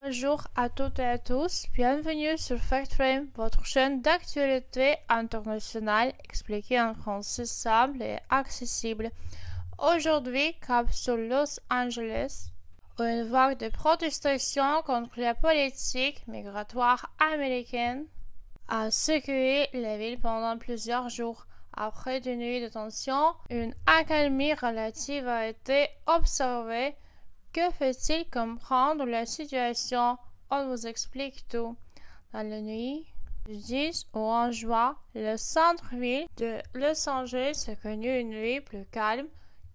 Bonjour à toutes et à tous, bienvenue sur FactFrame, votre chaîne d'actualité internationale expliquée en français simple et accessible. Aujourd'hui, cap sur Los Angeles, où une vague de protestations contre la politique migratoire américaine a secoué la ville pendant plusieurs jours. Après des nuits de tension, une accalmie relative a été observée. Que fait-il comprendre la situation? On vous explique tout. Dans la nuit du 10 au 11 juin, le centre-ville de Los Angeles a connu une nuit plus calme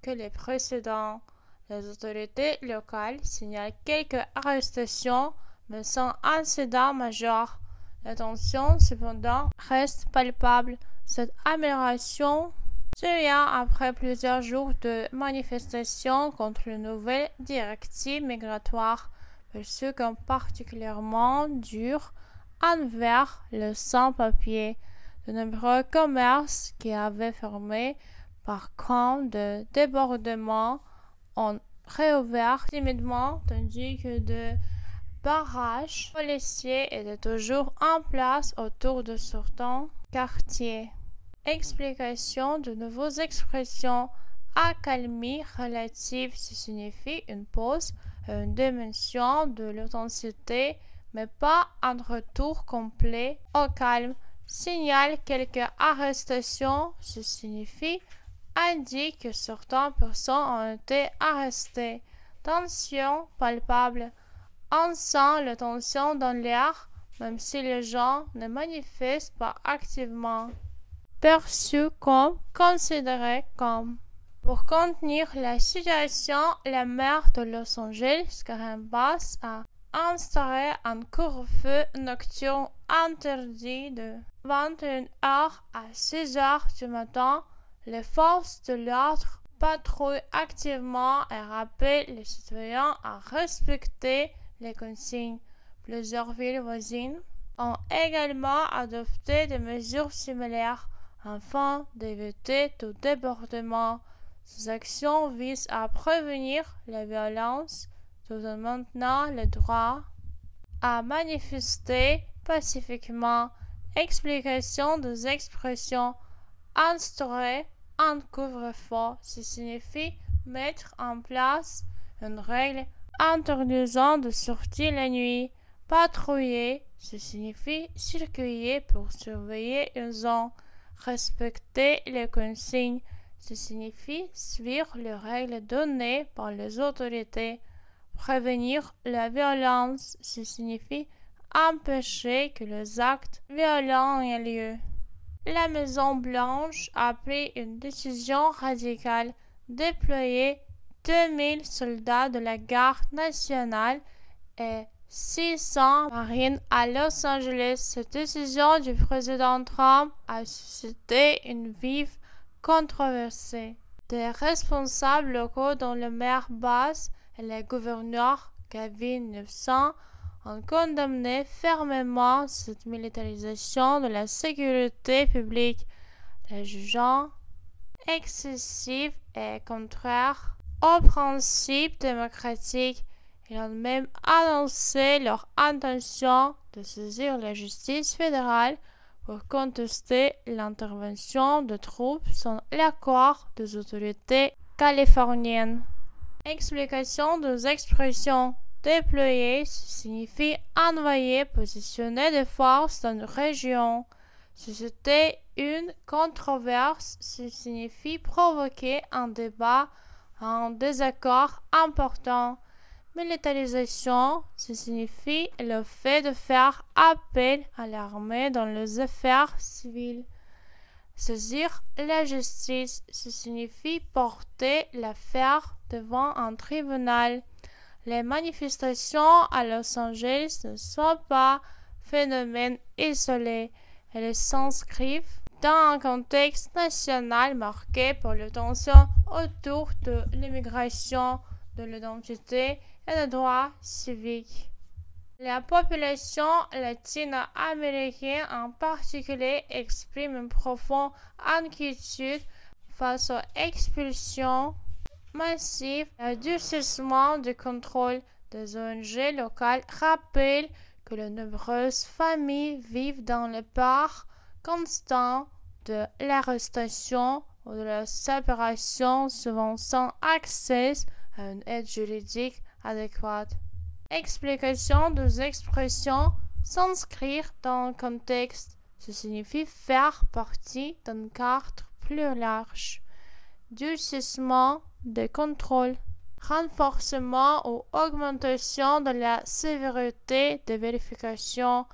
que les précédents. Les autorités locales signalent quelques arrestations, mais sans incident majeur. La tension, cependant, reste palpable. Cette amélioration survient après plusieurs jours de manifestations contre les nouvelles directives migratoires, perçues comme particulièrement dures envers les sans-papiers. De nombreux commerces qui avaient fermé par crainte de débordement ont réouvert timidement, tandis que des barrages policiers étaient toujours en place autour de certains quartiers. Explication de nouvelles expressions. Accalmie relative signifie une pause, une diminution de l'intensité, mais pas un retour complet au calme. Signale quelques arrestations, ce signifie indique que certaines personnes ont été arrestées. Tension palpable. On sent la tension dans l'air, même si les gens ne manifestent pas activement. Perçu comme, considéré comme. Pour contenir la situation, la maire de Los Angeles, Karen Bass, a instauré un couvre-feu nocturne interdit de 21h à 6h du matin. Les forces de l'ordre patrouillent activement et rappellent les citoyens à respecter les consignes. Plusieurs villes voisines ont également adopté des mesures similaires afin d'éviter tout débordement. Ces actions visent à prévenir la violence tout en maintenant le droit à manifester pacifiquement. Explication des expressions. Instaurer un couvre-feu, ce signifie mettre en place une règle interdisant de sortir la nuit. Patrouiller, ce signifie circuler pour surveiller une zone. Respecter les consignes, ce signifie suivre les règles données par les autorités. Prévenir la violence, ce signifie empêcher que les actes violents aient lieu. La Maison-Blanche a pris une décision radicale: déployer 2000 soldats de la garde nationale et 600 marines à Los Angeles. Cette décision du président Trump a suscité une vive controverse. Des responsables locaux dont le maire Bass et le gouverneur Gavin Newsom ont condamné fermement cette militarisation de la sécurité publique, la jugeant excessive et contraire aux principes démocratiques. Ils ont même annoncé leur intention de saisir la justice fédérale pour contester l'intervention de troupes sans l'accord des autorités californiennes. Explication des expressions. Déployer signifie envoyer, positionner des forces dans une région. Susciter une controverse, ce signifie provoquer un débat, un désaccord important. Militarisation, ce signifie le fait de faire appel à l'armée dans les affaires civiles. Saisir la justice, ce signifie porter l'affaire devant un tribunal. Les manifestations à Los Angeles ne sont pas phénomènes isolés. Elles s'inscrivent dans un contexte national marqué par les tensions autour de l'immigration, de l'identité et des droits civiques. La population latino-américaine en particulier exprime une profonde inquiétude face aux expulsions massives et au durcissement du contrôle des ONG locales rappellent que de nombreuses familles vivent dans le peur constant de l'arrestation ou de la séparation, souvent sans accès à une aide juridique adéquate. Explication des expressions s'inscrire dans un contexte. Ça signifie faire partie d'un cadre plus large. Durcissement des contrôles. Renforcement ou augmentation de la sévérité des vérifications.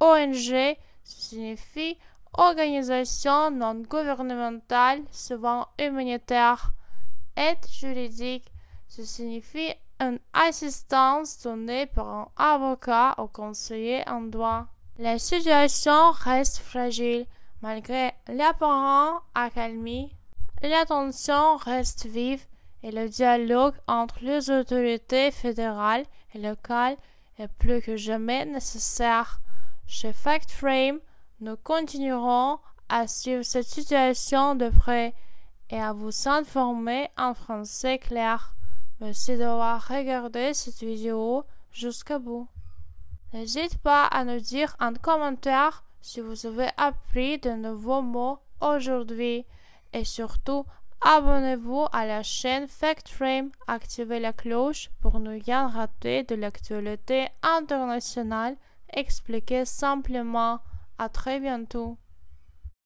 ONG, ça signifie organisation non gouvernementale, souvent humanitaire. Aide juridique, ça signifie une assistance donnée par un avocat ou conseiller en droit. La situation reste fragile malgré l'apparent accalmie. La tension reste vive et le dialogue entre les autorités fédérales et locales est plus que jamais nécessaire. Chez FactFrame, nous continuerons à suivre cette situation de près et à vous informer en français clair. Merci d'avoir regardé cette vidéo jusqu'au bout. N'hésitez pas à nous dire en commentaire si vous avez appris de nouveaux mots aujourd'hui et surtout abonnez-vous à la chaîne FactFrame, activez la cloche pour ne rien rater de l'actualité internationale expliquée simplement. À très bientôt.